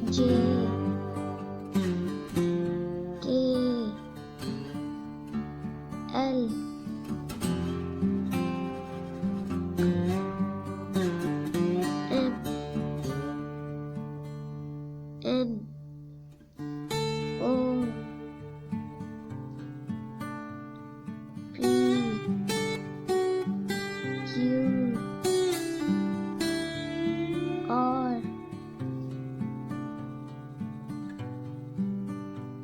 J K L M N O P Q R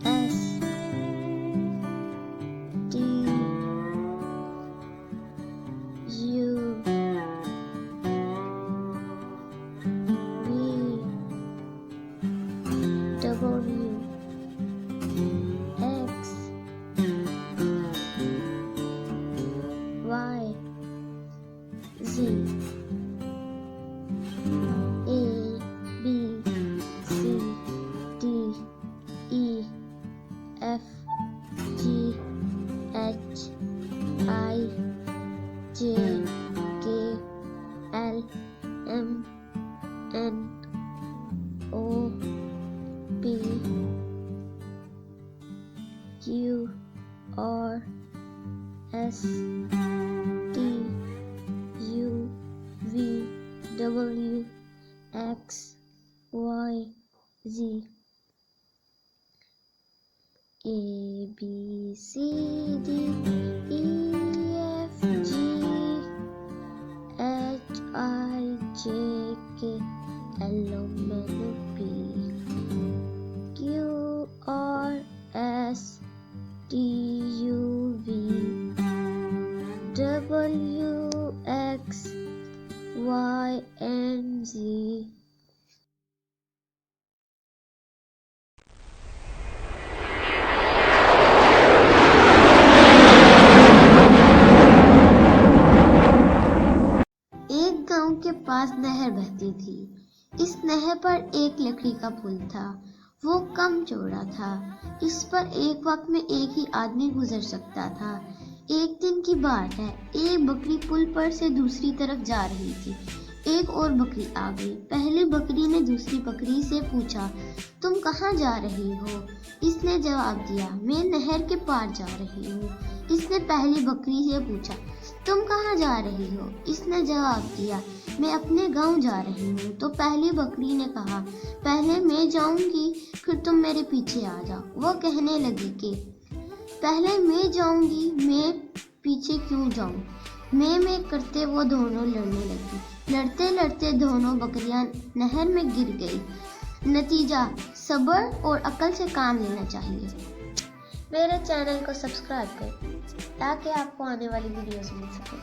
S T U V W X Y Z A B C D E F G H I J K L M N O P Q R S T U V W X Y Z A B C D E F G H I J K L M N O P Q R S T U V W X Y and Z. एक गांव के पास नहर बहती थी। इस नहर पर एक लकड़ी का पुल था। वो कम चौड़ा था। इस पर एक वक्त में एक ही आदमी गुजर सकता था। एक दिन की बात है, एक बकरी पुल पर से दूसरी तरफ जा रही थी। एक और बकरी आ गई। पहली बकरी ने दूसरी बकरी से पूछा, तुम कहाँ जा रही हो? इसने जवाब दिया, मैं नहर के पार जा रही हूँ। इसने पहली बकरी से पूछा, तुम कहाँ जा रही हो? इसने जवाब दिया, मैं अपने गांव जा रही हूँ। तो पहली बकरी ने कहा, पहले मैं जाऊंगी, फिर तुम मेरे पीछे आ जाओ। वो कहने लगी कि पहले मैं जाऊंगी, मैं पीछे क्यों जाऊं? मैं करते वो दोनों लड़ने लगी। लड़ते लड़ते दोनों बकरियां नहर में गिर गई। नतीजा, सब्र और अकल से काम लेना चाहिए। मेरे चैनल को सब्सक्राइब करें ताकि आपको आने वाली वीडियोस मिल सके।